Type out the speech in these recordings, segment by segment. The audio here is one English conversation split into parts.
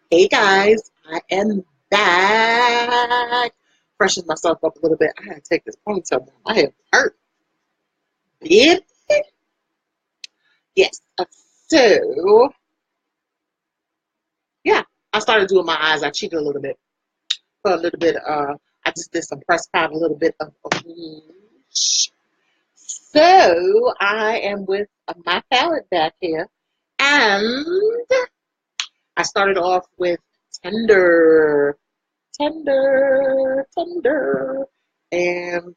Hey guys, I am back. Freshened myself up a little bit. I had to take this ponytail down. I have hurt. Babe. Yes. So, yeah, I started doing my eyes. I cheated a little bit. Put a little bit, I just did some press powder, a little bit of rouge. So, I am with my palette back here. And I started off with Tender. Tender. And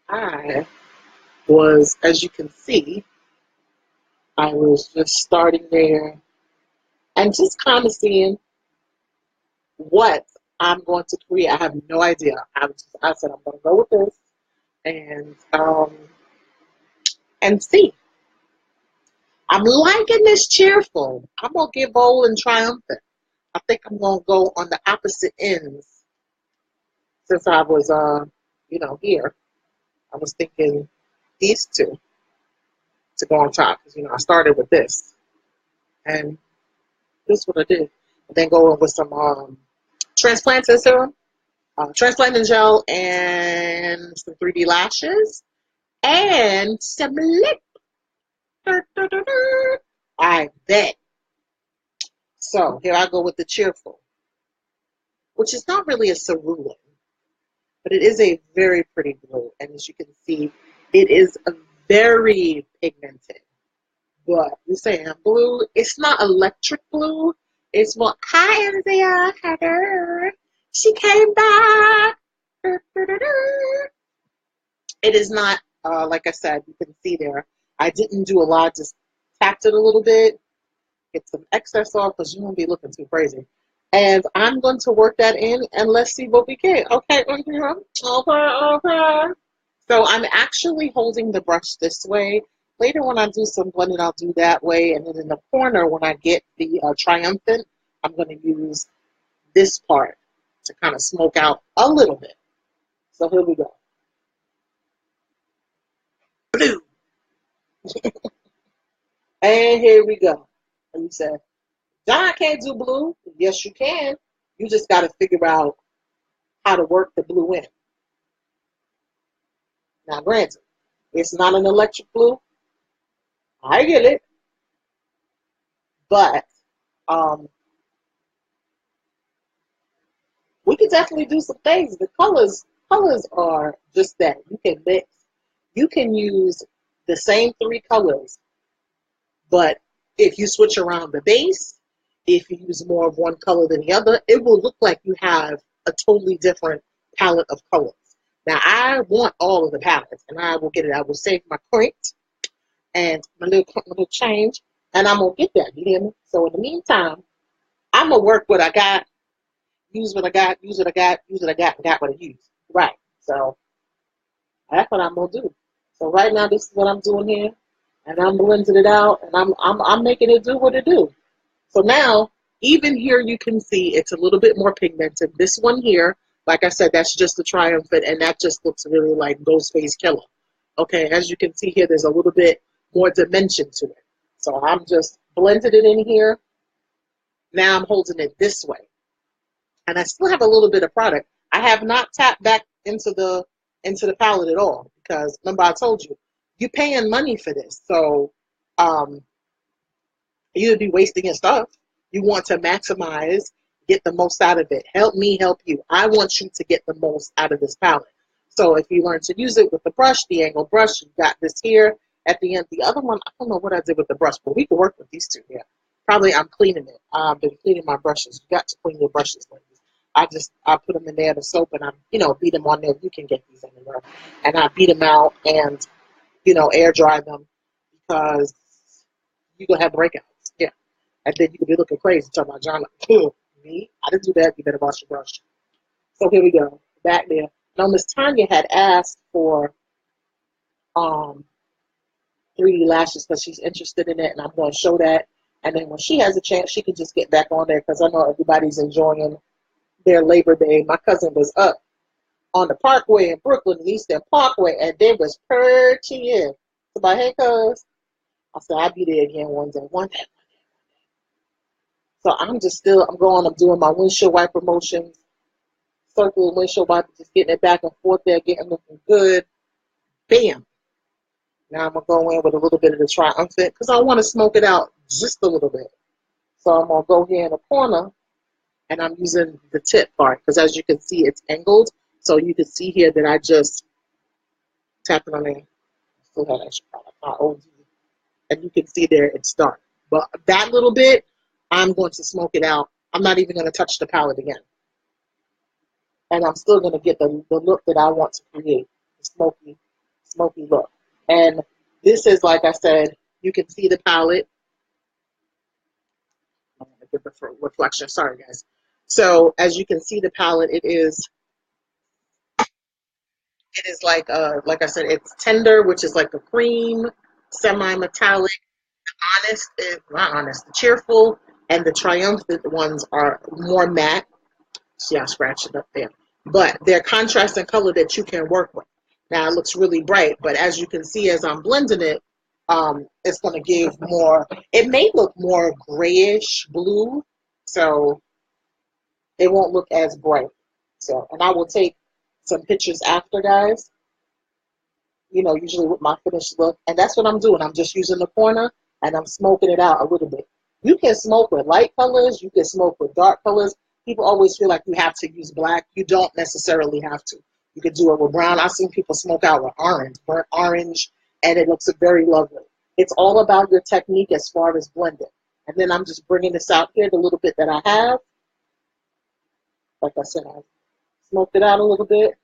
I was, as you can see, I was just starting there and just kind of seeing what I'm going to create. I have no idea. I said I'm going to go with this and and see. I'm liking this cheerful. I'm gonna get bold and triumphant. I think I'm gonna go on the opposite ends since I was here. I was thinking these two to go on top because I started with this and this is what I did. And then go in with some transplanted serum, transplanted gel, and some 3D lashes, and some lip. I bet. So here I go with the cheerful, which is not really a cerulean, but it is a very pretty blue. And as you can see, it is a very pigmented. But you say I'm blue, it's not electric blue. It's more, hi, Isaiah, Heather. She came back. It is not, like I said, you can see there. I didn't do a lot, just tapped it a little bit, get some excess off because you won't be looking too crazy. And I'm going to work that in and let's see what we get. Okay, okay. So I'm actually holding the brush this way. Later when I do some blending, I'll do that way. And then in the corner, when I get the triumphant, I'm going to use this part to kind of smoke out a little bit. So here we go. Blue. And here we go. And you said, John can't do blue. Yes, you can. You just got to figure out how to work the blue in. Now, granted, it's not an electric blue. I get it. But we can definitely do some things. The colors are just that. You can mix. You can use the same three colors, but if you switch around the base, if you use more of one color than the other, it will look like you have a totally different palette of colors. Now, I want all of the palettes, and I will get it. I will save my point and my little change, and I'm going to get that. You hear me? So in the meantime, I'm going to work what I got, use what I got, use what I got, use what I got, and got what I used. Right. So that's what I'm going to do. So right now, this is what I'm doing here, and I'm blending it out, and I'm making it do what it do. So now, even here you can see it's a little bit more pigmented. This one here, like I said, that's just the triumphant, and that just looks really like Ghostface Killer. Okay, as you can see here, there's a little bit more dimension to it. So I'm just blending it in here. Now I'm holding it this way. And I still have a little bit of product. I have not tapped back into the palette at all because remember I told you, you're paying money for this. So you'd be wasting your stuff. You want to maximize, get the most out of it. Help me help you. I want you to get the most out of this palette. So if you learn to use it with the brush, the angle brush, you got this here at the end. The other one, I don't know what I did with the brush, but we can work with these two here. Probably I'm cleaning it. I've been cleaning my brushes. You got to clean your brushes, ladies. I put them in there, the soap, and I beat them on there. You can get these anywhere, and I beat them out and air dry them because you gonna have breakouts. Yeah. And then you could be looking crazy talking about John. Like, me? I didn't do that. You better wash your brush. So here we go. Back there. Now Miss Tanya had asked for 3D lashes because she's interested in it, and I'm going to show that. And then when she has a chance, she can just get back on there because I know everybody's enjoying their Labor Day. My cousin was up on the Parkway in Brooklyn, Eastern Parkway, and they was purchasing. So my hey, cuz I said I'll be there again one day. So I'm just still, I'm doing my windshield wiper motions, circle windshield wiper, just getting it back and forth there, getting looking good. Bam. Now I'm going to go in with a little bit of the triumphant because I want to smoke it out just a little bit. So I'm going to go here in the corner and I'm using the tip part because as you can see, it's angled. So you can see here that I just tapping on it. Still have extra product. And you can see there it's dark. But that little bit, I'm going to smoke it out. I'm not even going to touch the palette again. And I'm still going to get the look that I want to create, the smoky look. And this is, like I said, you can see the palette. I'm going to get the reflection. Sorry, guys. So as you can see the palette, it is like I said, it's tender, which is like a cream, semi-metallic. Honest is not honest. The cheerful and the triumphant ones are more matte. See, I scratched it up there. But they're contrast in color that you can work with. Now it looks really bright, but as you can see, as I'm blending it, it's going to give more. It may look more grayish blue, so it won't look as bright. So, and I will take some pictures after, guys. You know, usually with my finished look. And that's what I'm doing. I'm just using the corner and I'm smoking it out a little bit. You can smoke with light colors. You can smoke with dark colors. People always feel like you have to use black. You don't necessarily have to. You could do it with brown. I've seen people smoke out with orange, burnt orange, and it looks very lovely. It's all about your technique as far as blending. And then I'm just bringing this out here, the little bit that I have. Like I said, I smoked it out a little bit.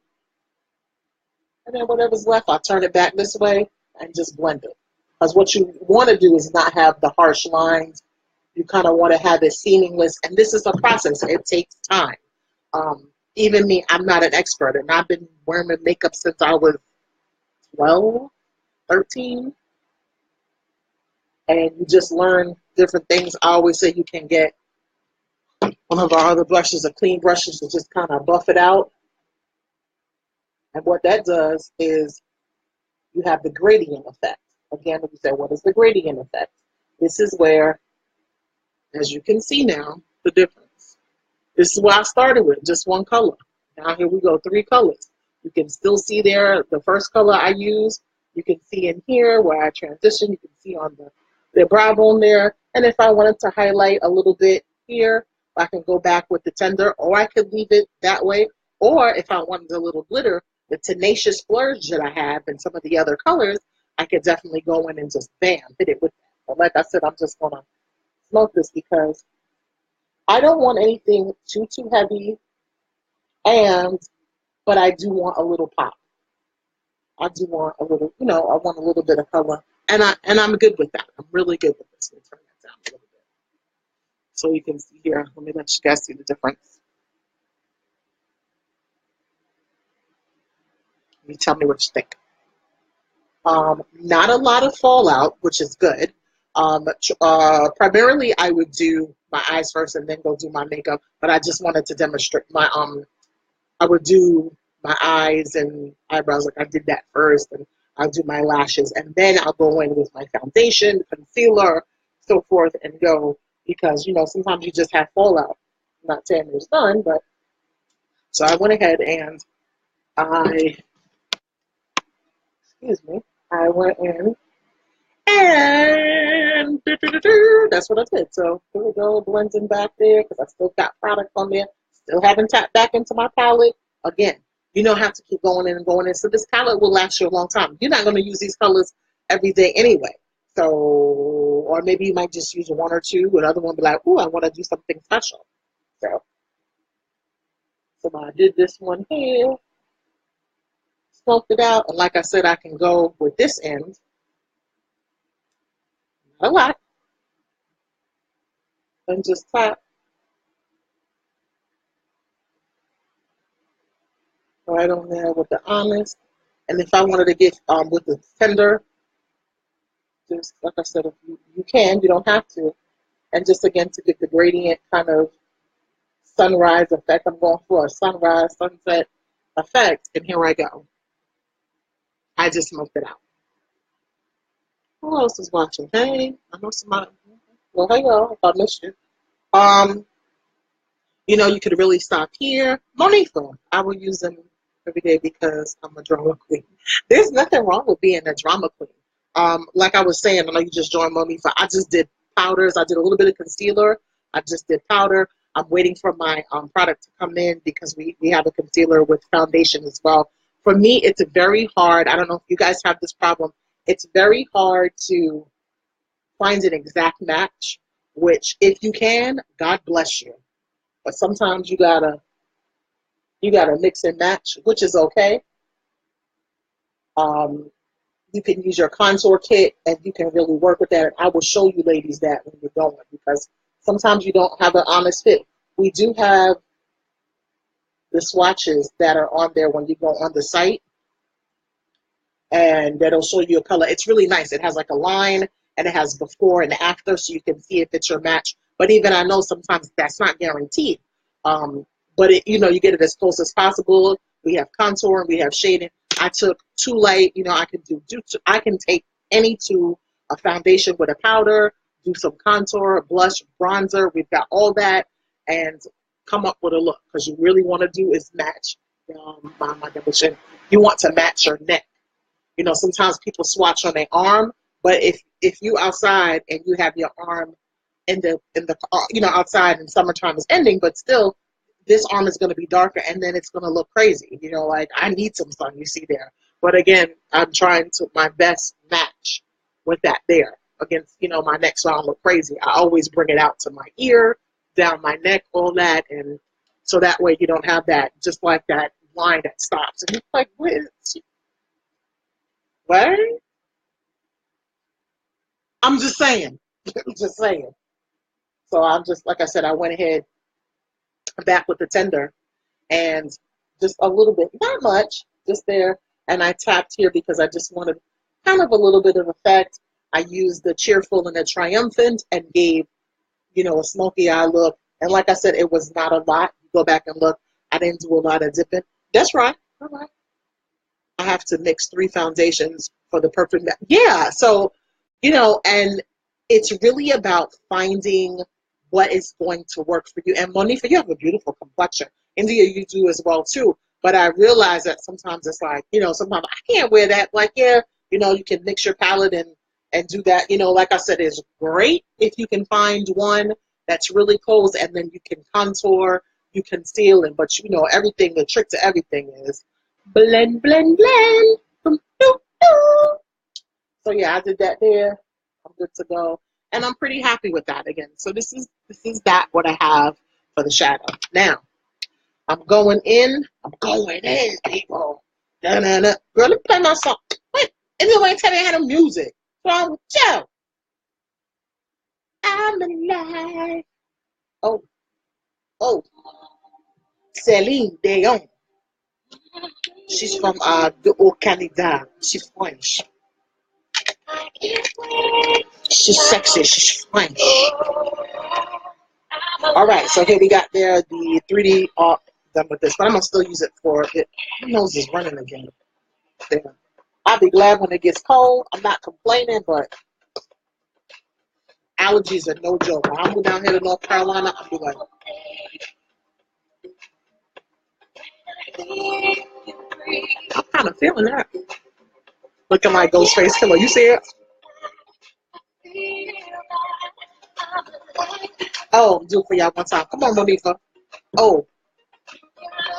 And then whatever's left, I'll turn it back this way and just blend it. Because what you want to do is not have the harsh lines. You kind of want to have it seamless. And this is a process. It takes time. Even me, I'm not an expert. And I've been wearing makeup since I was 12, 13. And you just learn different things. I always say you can get one of our other brushes, a clean brushes, to just kind of buff it out. And what that does is you have the gradient effect. Again, we say, what is the gradient effect? This is where, as you can see now, the difference. This is where I started with, just one color. Now here we go, 3 colors. You can still see there the first color I use. You can see in here where I transition. You can see on the brow bone there. And if I wanted to highlight a little bit here, I can go back with the tender, or I could leave it that way. Or if I wanted a little glitter, the tenacious splurge that I have and some of the other colors, I could definitely go in and just bam, hit it with that. But like I said, I'm just gonna smoke this because I don't want anything too heavy, but I do want a little pop. I do want a little, I want a little bit of color, and I'm good with that. I'm really good with this. Let me turn that down a little bit so you can see here. Let me let you guys see the difference. You tell me what you think. Not a lot of fallout, which is good. Primarily, I would do my eyes first and then go do my makeup. But I just wanted to demonstrate I would do my eyes and eyebrows like I did that first, and I'll do my lashes, and then I'll go in with my foundation, concealer, so forth, and go because sometimes you just have fallout. I'm not saying there's none, but so I went ahead and excuse me, I went in. And that's what I did. So here we go, blending back there because I still got product on there. Still haven't tapped back into my palette. Again, you don't have to keep going in and going in. So this palette will last you a long time. You're not going to use these colors every day anyway. So, or maybe you might just use 1 or 2. Another one be like, ooh, I want to do something special. So I did this one here, smoked it out. And like I said, I can go with this end. Not a lot. And just tap right on there with the honest. And if I wanted to get with the tender, just like I said, if you can, you don't have to. And just again to get the gradient kind of sunrise effect. I'm going for a sunrise, sunset effect. And here I go. I just smoked it out. Who else is watching? Hey, I know somebody. Well, hey y'all, if I missed you. Um, you could really stop here. Monifa, I will use them every day because I'm a drama queen. There's nothing wrong with being a drama queen. Like I was saying, I know you just joined Monifa. I just did powders. I did a little bit of concealer. I just did powder. I'm waiting for my product to come in because we have a concealer with foundation as well. For me, it's very hard. I don't know if you guys have this problem. It's very hard to find an exact match, which if you can, God bless you. But sometimes you gotta mix and match, which is okay. Um, you can use your contour kit and you can really work with that. And I will show you ladies that when you're going because sometimes you don't have an honest fit. We do have the swatches that are on there when you go on the site and that'll show you a color. It's really nice. It has like a line and it has before and after so you can see if it's your match. But even I know sometimes that's not guaranteed. But you get it as close as possible. We have contour and we have shading. I took two light, I can I can take any two, a foundation with a powder, do some contour, blush, bronzer. We've got all that and come up with a look because you really want to do is match. My double chin. You want to match your neck. Sometimes people swatch on their arm, but if you outside and you have your arm in the outside and summertime is ending, but still this arm is going to be darker and then it's going to look crazy. Like I need some sun, you see there. But again, I'm trying to my best match with that there against, my neck so I don't look crazy. I always bring it out to my ear, down my neck, all that. And so that way you don't have that, just like that line that stops. And it's like, what? I'm just saying. I'm just saying. So I'm just, like I said, I went ahead back with the tender and just a little bit, not much, just there. And I tapped here because I just wanted kind of a little bit of effect. I used the cheerful and the triumphant and gave, a smoky eye look. And like I said, it was not a lot. You go back and look. I didn't do a lot of dipping. That's right. All right. I have to mix 3 foundations for the perfect match. Yeah. So, and it's really about finding what is going to work for you. And Monifa, you have a beautiful complexion. India, you do as well too. But I realize that sometimes it's like, sometimes I can't wear that. Like, yeah, you can mix your palette and do that. Like I said, it's great if you can find one that's really close and then you can contour, you conceal it. But everything, the trick to everything is blend, blend, blend. So yeah, I did that there. I'm good to go. And I'm pretty happy with that again. So this is that what I have for the shadow. Now, I'm going in, people. Da-na-na. Girl, let me play my song. Wait, and you ain't tell me I had no music. What's wrong with you? I'm alive. Oh, oh, Celine Dion. She's from the Canada. She's French. She's sexy. She's French. All right, so here we got there the 3D art done with this, but I'm gonna still use it for it. My nose is running again. There. I'll be glad when it gets cold. I'm not complaining, but allergies are no joke. When I move down here to North Carolina, I'll be like, I'm kind of feeling that. Look at my ghost face killer. You see it? Oh, do it for y'all one time. Come on, Monifa. Oh,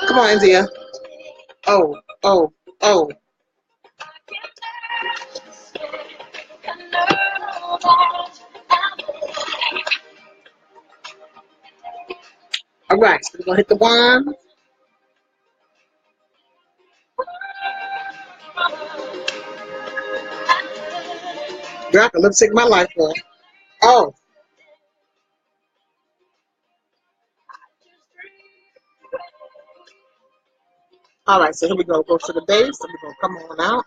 come on, India. Oh, oh, oh. All right, so we're gonna hit the wand. Girl, I can lip sync my life for. Oh. All right, so here we go. Go to the base. So we're gonna come on out.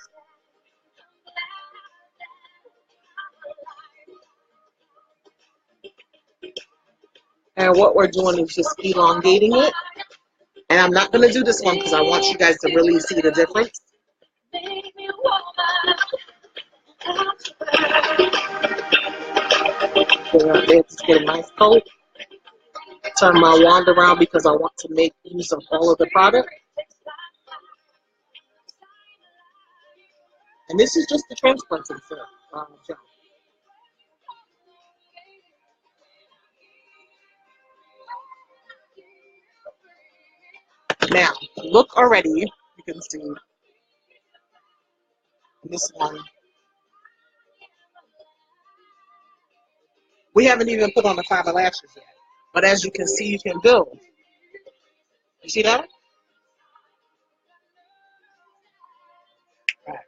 And what we're doing is just elongating it. And I'm not going to do this one because I want you guys to really see the difference. Just get a nice coat. turn my wand around because I want to make use of all of the product. And this is just the transplanting gel. Now, look already. You can see this one. We haven't even put on the fiber lashes yet. But as you can see, you can build. You see that? Right.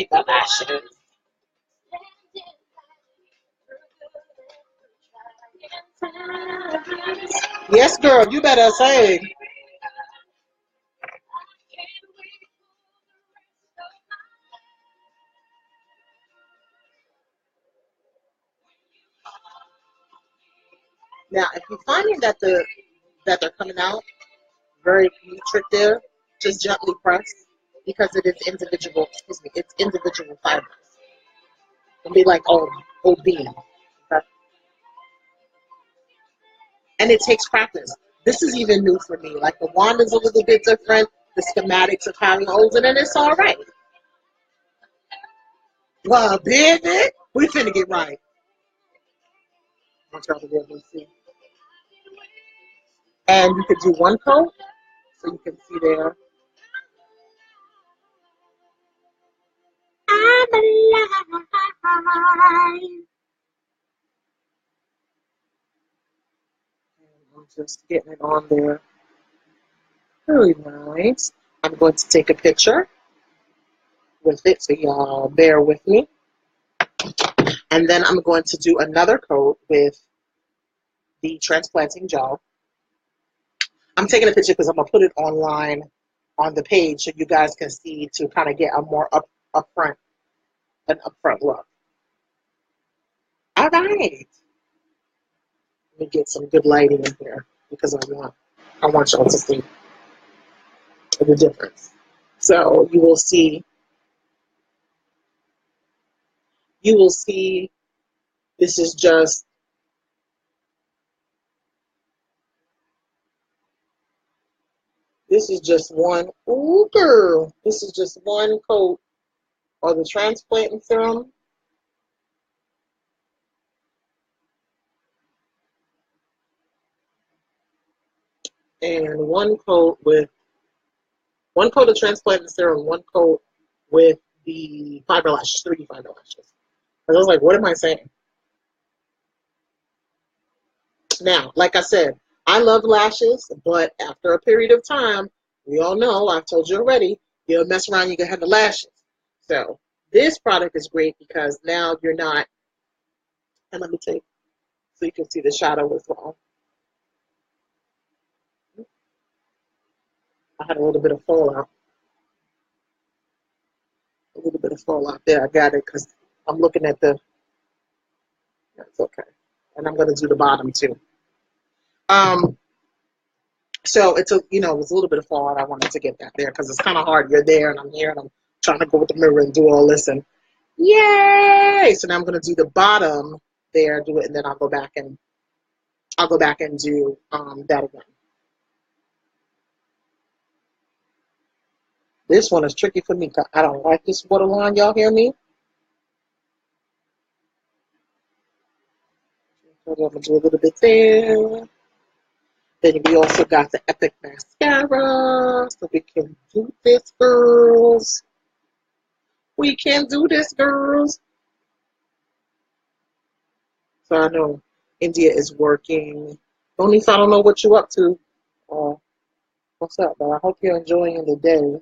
Fiber lashes. Yes, girl, you better say. Now, if you're finding that they're coming out very nutritive, just gently press because it is individual. Excuse me, it's individual fibers. Don't be like OB. Okay? And it takes practice. This is even new for me. Like the wand is a little bit different. The schematics of how it holds it, and it's all right. Well, baby, we finna get right. I want y'all to be able to see. And you could do one coat, so you can see there. I'm alive. And I'm just getting it on there. Really nice. I'm going to take a picture with it, so y'all bear with me. And then I'm going to do another coat with the transplanting gel. I'm taking a picture because I'm going to put it online on the page so you guys can see to kind of get a more upfront look. All right. Let me get some good lighting in here because I want y'all to see the difference. So you will see this is just one. Ooh, girl. This is just one coat of the transplanting serum. And one coat of transplanting serum, one coat with the fiber lashes, 3D fiber lashes. I was like, what am I saying? Now, like I said, I love lashes, but after a period of time, we all know, I've told you already, you'll mess around, you can have the lashes. So this product is great because now you're not, and let me take, so you can see the shadow as well. I had a little bit of fallout. A little bit of fallout there. I got it because I'm looking at that's okay. And I'm going to do the bottom too. So it was a little bit of fallout. I wanted to get that there because it's kind of hard. You're there and I'm here and I'm trying to go with the mirror and do all this and yay! So now I'm going to do the bottom there, do it, and then I'll go back and do that again. This one is tricky for me because I don't like this waterline. Y'all hear me? I'm going to do a little bit there. Then we also got the Epic Mascara. So we can do this, girls. We can do this, girls. So I know India is working. Only if I don't know what you're up to. What's up? But I hope you're enjoying the day.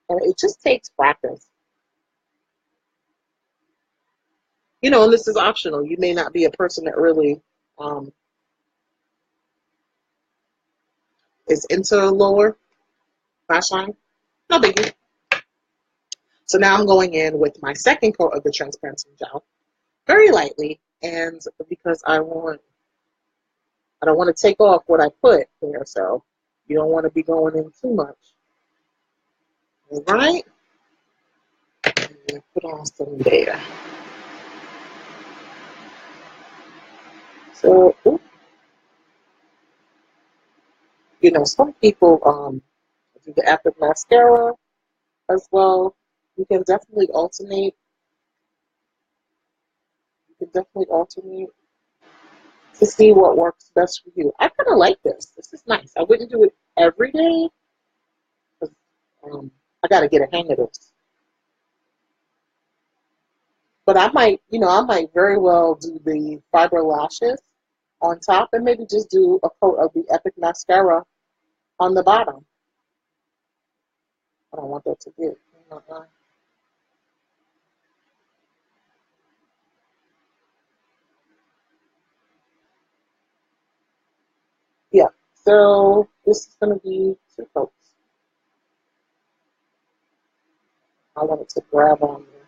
And it just takes practice. And this is optional. You may not be a person that really is into lower lash line. No biggie. So now I'm going in with my second coat of the transplanting gel, very lightly, and because I don't want to take off what I put there, so you don't want to be going in too much. All right. And put on some there. So, you know, some people do the Epic mascara as well. You can definitely alternate. You can definitely alternate to see what works best for you. I kind of like this. This is nice. I wouldn't do it every day because I got to get a hang of this. But I might, you know, I might very well do the fiber lashes on top and maybe just do a coat of the Epic mascara on the bottom. I don't want that to get. Yeah. So this is going to be two coats. I wanted to grab on there.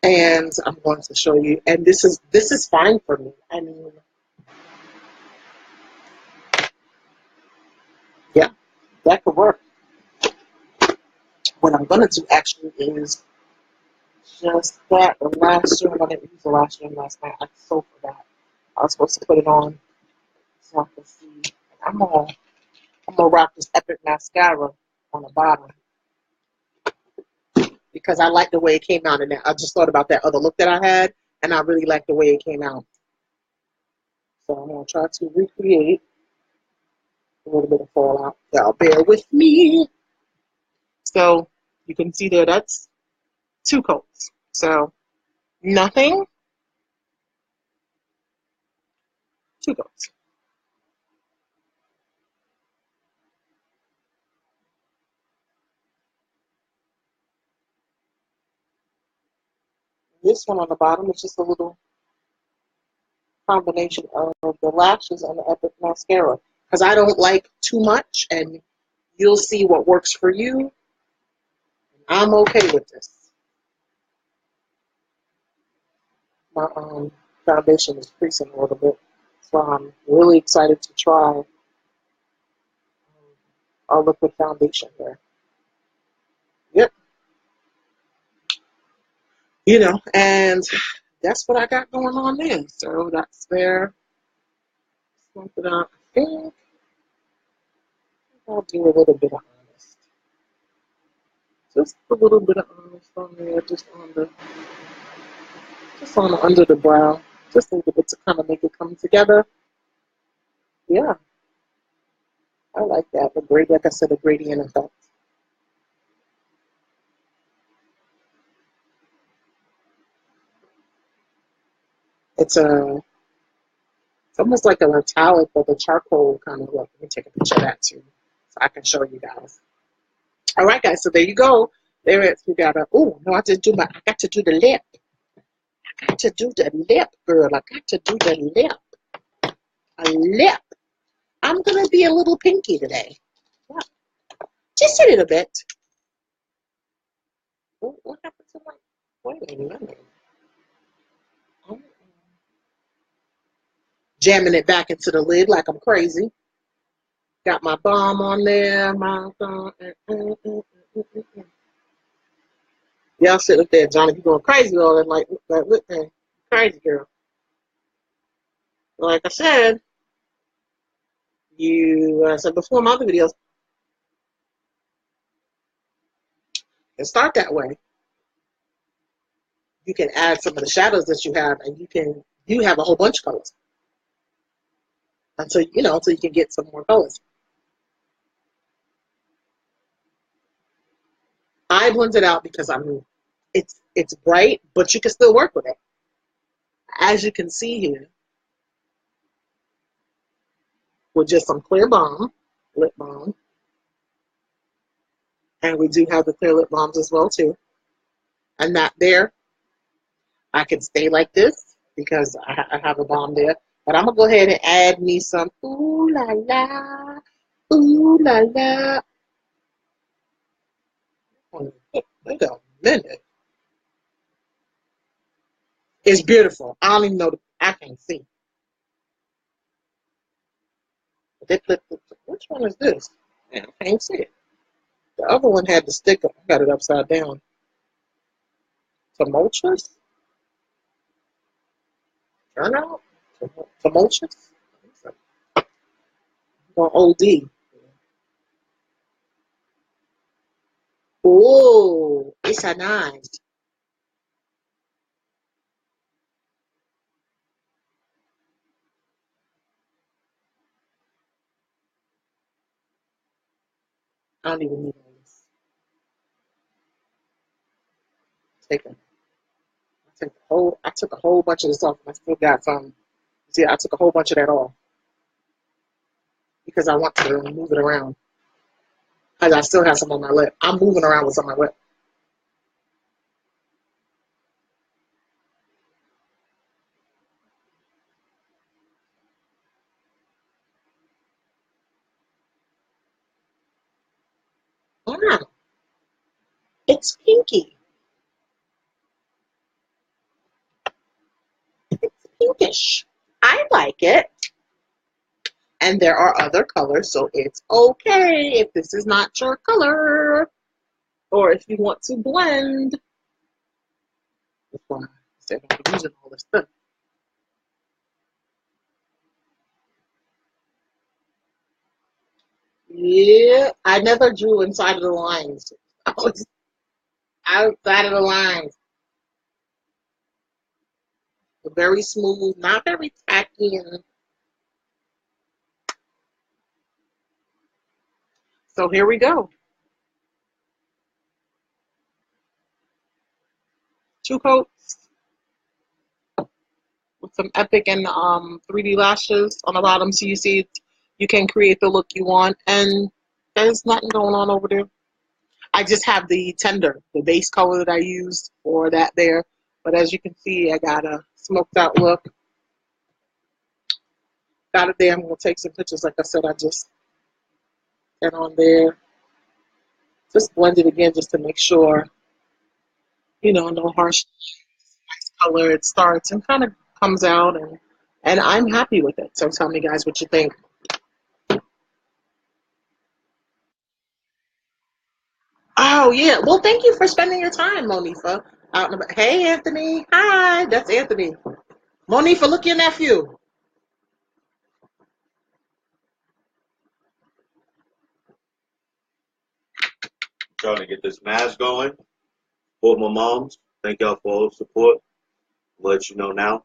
And I'm going to show you. And this is fine for me. I mean, yeah, that could work. What I'm going to do actually is just that. The last year, I didn't use the last year last night. I so forgot. I was supposed to put it on so I can see. I'm gonna rock this Epic mascara on the bottom because I like the way it came out. And I just thought about that other look that I had, and I really like the way it came out. So I'm gonna try to recreate a little bit of fallout. Y'all bear with me. So you can see there, that's two coats. So nothing, two coats. This one on the bottom is just a little combination of the lashes and the Epic mascara because I don't like too much, and you'll see what works for you. I'm okay with this. My foundation is creasing a little bit, so I'm really excited to try our liquid foundation here. Yep, you know, and that's what I got going on there. So that's there. Something I think I'll do a little bit of honest, just a little bit of honest on there, just on the under the brow, just a little bit to kind of make it come together. Yeah, I like that. The grade, like I said, the gradient effect. It's almost like a metallic, but the charcoal kind of look. Let me take a picture of that too, so I can show you guys. All right, guys. So there you go. There it is. We got a. Oh no, I got to do the lip. I got to do the lip, girl. I got to do the lip. A lip. I'm gonna be a little pinky today. Yeah. Just a little bit. What happened to my? Wait a minute. Jamming it back into the lid like I'm crazy. Got my balm on there. My thumb. Y'all sit up there, Johnny. You going crazy all that like look there. Crazy girl. Like I said, I said before in my other videos, and start that way. You can add some of the shadows that you have, and you have a whole bunch of colors until you can get some more colors. I blend it out because it's bright, but you can still work with it. As you can see here, with just some clear balm, lip balm, and we do have the clear lip balms as well too. And that there, I can stay like this because I have a balm there. But I'm gonna go ahead and add me some ooh la la, ooh la la. Wait a minute. It's beautiful. I don't even know. I can't see. Which one is this? Man, I can't see it. The other one had the sticker. I got it upside down. Tumultuous? Turnout? Tumultuous? Or OD? Oh, it's a nice. I don't even need all this. Take a, I took a whole bunch of this off. I still got some. See, I took a whole bunch of that off because I want to move it around. Because I still have some on my lip. I'm moving around with some on my lip. Wow, it's pinky. It's pinkish. I like it. And there are other colors, so it's okay if this is not your color. Or if you want to blend. That's why I said I'm using all this stuff. Yeah, I never drew inside of the lines. I was outside of the lines. Very smooth, not very tacky. And so here we go. Two coats with some Epic and 3D lashes on the bottom. So you see you can create the look you want. And there's nothing going on over there. I just have the tender, the base color that I used for that there. But as you can see, I got a smoked out look. Got it there. I'm going to take some pictures. Like I said, I just get on there. Just blend it again just to make sure, no harsh, nice color. It starts and kind of comes out. And I'm happy with it. So tell me, guys, what you think. Oh, yeah. Well, thank you for spending your time, Monifa. Hey, Anthony. Hi, that's Anthony. Monifa, look your nephew. Trying to get this match going. For my moms, thank y'all for all the support. I'll let you know now,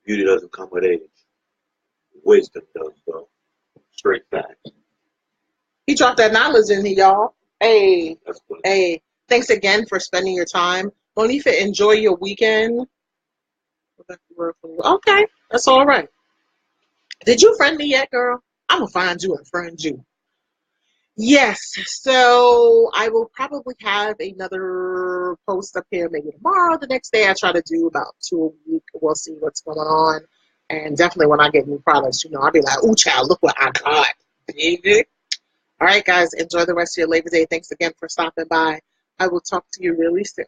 beauty doesn't come with age. Wisdom does, though. Straight facts. He dropped that knowledge in here, y'all. Hey, That's good. hey. Thanks again for spending your time. Monifa, enjoy your weekend. Okay, that's all right. Did you friend me yet, girl? I'm gonna find you and friend you. Yes, so I will probably have another post up here maybe tomorrow. The next day, I try to do about 2 a week. We'll see what's going on. And definitely when I get new products, I'll be like, ooh, child, look what I got. Baby. All right, guys, enjoy the rest of your Labor Day. Thanks again for stopping by. I will talk to you really soon.